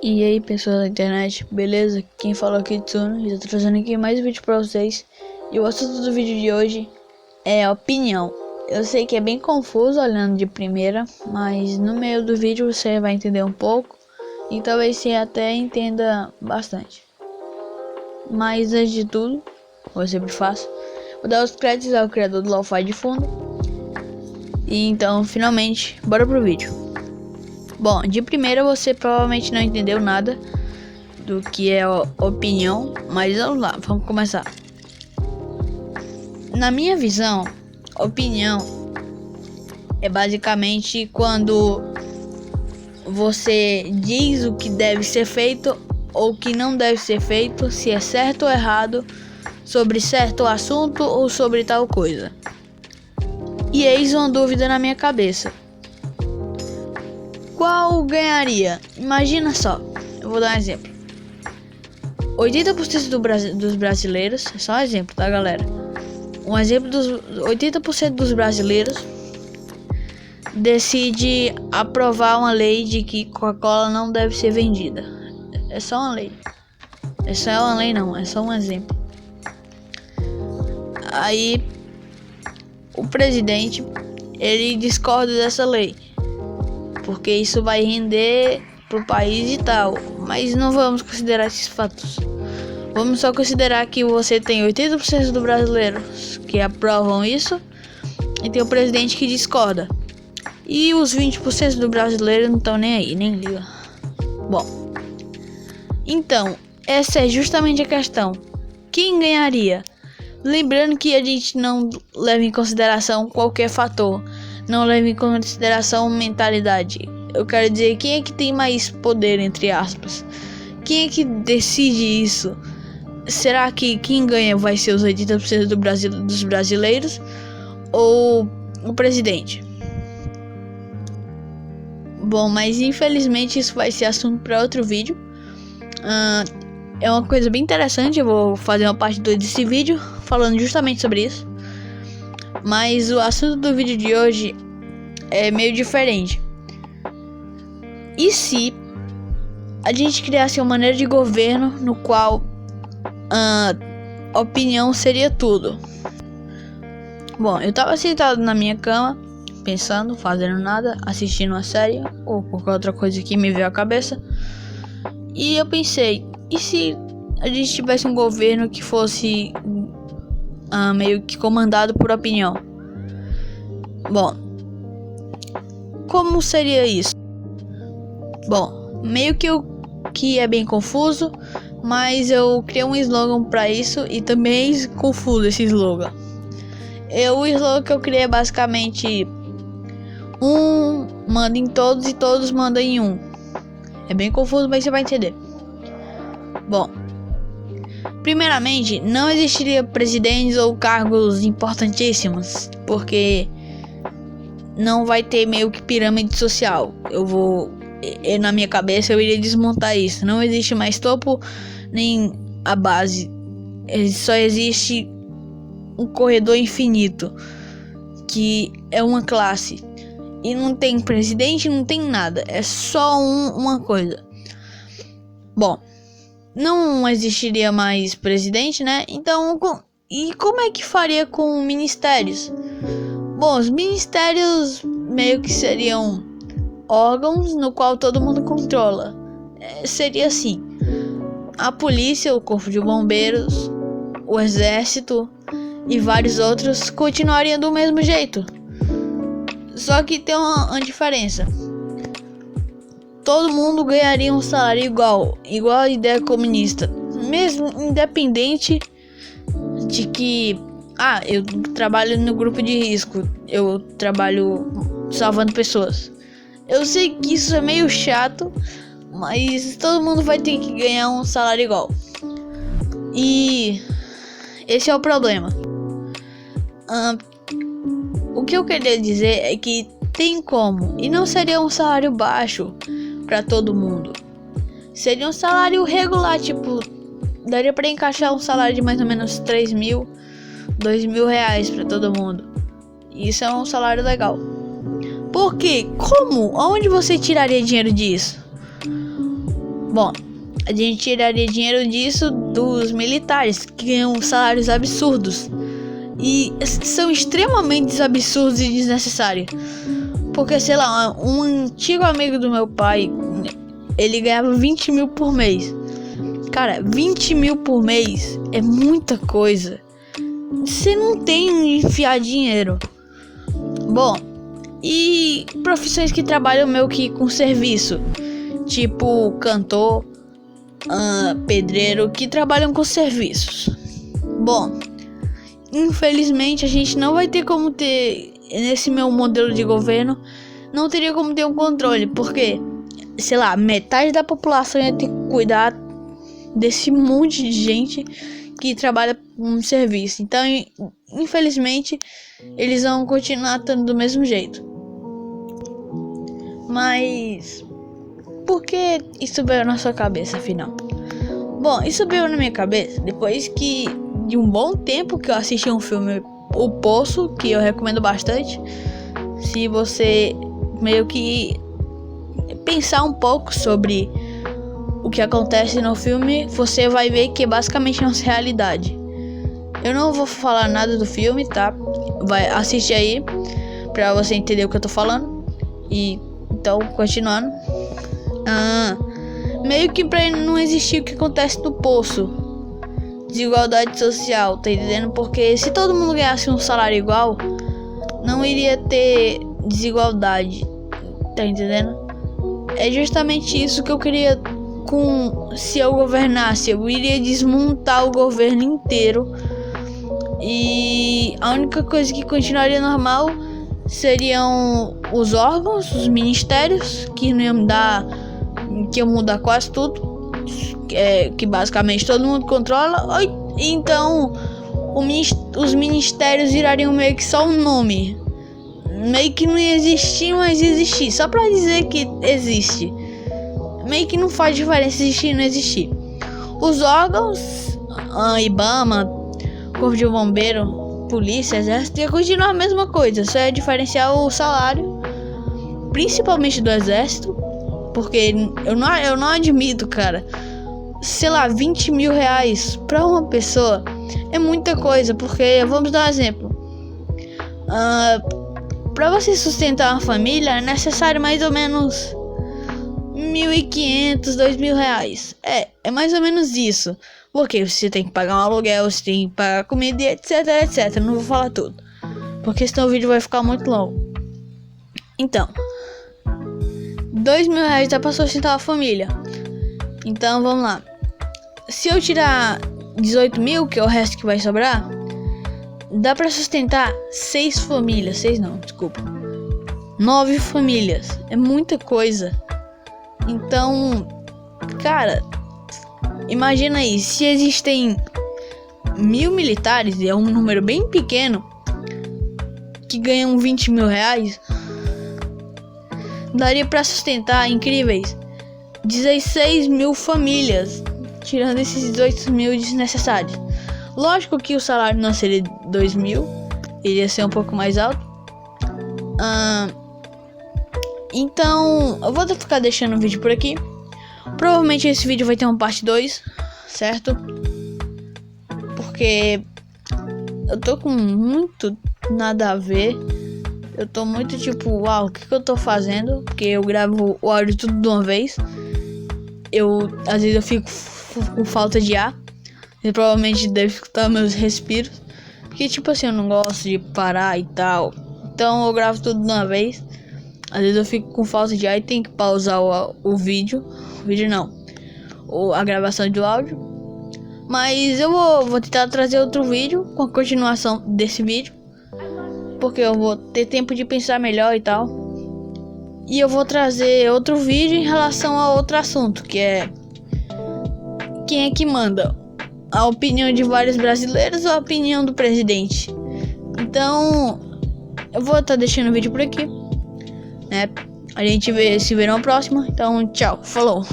E aí pessoal da internet, beleza? Quem falou aqui é Tsuno e eu tô trazendo aqui mais um vídeo pra vocês. E o assunto do vídeo de hoje é opinião. Eu sei que é bem confuso olhando de primeira, mas no meio do vídeo você vai entender um pouco e talvez você até entenda bastante. Mas antes de tudo, como eu sempre faço, vou dar os créditos ao criador do Lo-Fi de fundo. E então, finalmente, bora pro vídeo. Bom, de primeira você provavelmente não entendeu nada do que é opinião, mas vamos lá, vamos começar. Na minha visão, opinião é basicamente quando você diz o que deve ser feito ou o que não deve ser feito, se é certo ou errado, sobre certo assunto ou sobre tal coisa. E eis uma dúvida na minha cabeça. Qual ganharia? Imagina só, eu vou dar um exemplo. 80% dos brasileiros, é só um exemplo, tá galera? Um exemplo dos 80% dos brasileiros decide aprovar uma lei de que Coca-Cola não deve ser vendida. É só uma lei. É só uma lei não, é só um exemplo. Aí o presidente, ele discorda dessa lei, porque isso vai render pro país e tal, mas não vamos considerar esses fatos. Vamos só considerar que você tem 80% dos brasileiros que aprovam isso e tem o presidente que discorda. E os 20% do brasileiro não estão nem aí, nem ligam. Bom, então, essa é justamente a questão. Quem ganharia? Lembrando que a gente não leva em consideração qualquer fator. Não leva em consideração mentalidade. Eu quero dizer, quem é que tem mais poder, entre aspas? Quem é que decide isso? Será que quem ganha vai ser os 80% dos brasileiros? Ou o presidente? Bom, mas infelizmente isso vai ser assunto para outro vídeo. É uma coisa bem interessante, eu vou fazer uma parte 2 desse vídeo falando justamente sobre isso. Mas o assunto do vídeo de hoje é meio diferente. E se a gente criasse uma maneira de governo no qual opinião seria tudo? Bom, eu tava sentado na minha cama, pensando, fazendo nada, assistindo uma série ou qualquer outra coisa que me veio à cabeça. E eu pensei, e se a gente tivesse um governo que fosse meio que comandado por opinião? Bom, como seria isso? Bom, meio que é bem confuso, mas eu criei um slogan para isso e também é confuso esse slogan. O slogan que eu criei é basicamente um manda em todos e todos mandam em um. É bem confuso, mas você vai entender. Bom, primeiramente, não existiria presidentes ou cargos importantíssimos, porque não vai ter meio que pirâmide social. Na minha cabeça eu iria desmontar isso. Não existe mais topo nem a base. Só existe um corredor infinito, que é uma classe. E não tem presidente, não tem nada. É só uma coisa. Bom, não existiria mais presidente, né? Então, e como é que faria com ministérios? Bom, os ministérios meio que seriam órgãos no qual todo mundo controla. Seria assim: a polícia, o corpo de bombeiros, o exército e vários outros continuariam do mesmo jeito. Só que tem uma diferença. Todo mundo ganharia um salário igual a ideia comunista, mesmo independente de que eu trabalho no grupo de risco, eu trabalho salvando pessoas. Eu sei que isso é meio chato, mas todo mundo vai ter que ganhar um salário igual. E esse é o problema. O que eu queria dizer é que tem como, e não seria um salário baixo para todo mundo. Seria um salário regular, tipo, daria para encaixar um salário de mais ou menos 3 mil, 2 mil reais para todo mundo. Isso é um salário legal. Por quê? Como? Onde você tiraria dinheiro disso? Bom, a gente tiraria dinheiro disso dos militares, que ganham salários absurdos. E são extremamente absurdos e desnecessários. Porque, sei lá, um antigo amigo do meu pai, ele ganhava 20 mil por mês. Cara, 20 mil por mês é muita coisa. Você não tem onde enfiar dinheiro. Bom, e profissões que trabalham meio que com serviço, tipo cantor, pedreiro, que trabalham com serviços. Bom, infelizmente a gente não vai ter como ter, nesse meu modelo de governo, não teria como ter um controle, porque, sei lá, metade da população ia ter que cuidar desse monte de gente que trabalha com serviço. Então, infelizmente, eles vão continuar estando do mesmo jeito. Mas por que isso veio na sua cabeça, afinal? Bom, isso veio na minha cabeça depois que de um bom tempo que eu assisti um filme, O Poço, que eu recomendo bastante. Se você meio que pensar um pouco sobre o que acontece no filme, você vai ver que é basicamente nossa realidade. Eu não vou falar nada do filme, tá? Vai assistir aí pra você entender o que eu tô falando. E então, continuando, meio que pra não existir o que acontece no Poço, desigualdade social, tá entendendo? Porque se todo mundo ganhasse um salário igual, não iria ter desigualdade, tá entendendo? É justamente isso que eu queria. Se eu governasse, eu iria desmontar o governo inteiro, e a única coisa que continuaria normal seriam os órgãos, os ministérios, que não iam mudar, que iam mudar quase tudo, que basicamente todo mundo controla. Então os ministérios virariam meio que só um nome, meio que não ia existir, mas existir, só pra dizer que existe. Meio que não faz diferença existir ou não existir. Os órgãos, IBAMA, Corpo de Bombeiro, Polícia, Exército, ia continuar a mesma coisa. Só ia diferenciar o salário, principalmente do Exército. Porque eu não admito, cara, sei lá, 20 mil reais pra uma pessoa é muita coisa. Porque, vamos dar um exemplo, pra você sustentar uma família é necessário mais ou menos 1.500, 2.000 reais. É mais ou menos isso. Porque você tem que pagar um aluguel, você tem que pagar comida, etc, etc. Não vou falar tudo, porque senão o vídeo vai ficar muito longo. Então, 2.000 reais dá pra sustentar a família. Então, vamos lá. Se eu tirar 18 mil, que é o resto que vai sobrar, dá pra sustentar 6 famílias. 6 não, desculpa. 9 famílias. É muita coisa. Então, cara, imagina aí, se existem 1.000 militares, e é um número bem pequeno, que ganham 20 mil reais, daria pra sustentar incríveis 16 mil famílias, tirando esses 18 mil desnecessários. Lógico que o salário não seria 2 mil, iria ser um pouco mais alto. Então, eu vou ficar deixando o vídeo por aqui. Provavelmente esse vídeo vai ter uma parte 2, certo? Porque eu tô com muito nada a ver. Eu tô muito tipo, uau, o que eu tô fazendo? Porque eu gravo o áudio tudo de uma vez. Às vezes eu fico com falta de ar. Você provavelmente deve escutar meus respiros. Porque tipo assim, eu não gosto de parar e tal. Então eu gravo tudo de uma vez. Às vezes eu fico com falta de ar e tenho que pausar o vídeo. O vídeo não, a gravação do áudio. Mas eu vou tentar trazer outro vídeo com a continuação desse vídeo, porque eu vou ter tempo de pensar melhor e tal. E eu vou trazer outro vídeo em relação a outro assunto, que é quem é que manda, a opinião de vários brasileiros ou a opinião do presidente. Então eu vou estar deixando o vídeo por aqui, né? A gente se vê na próxima. Então, tchau, falou.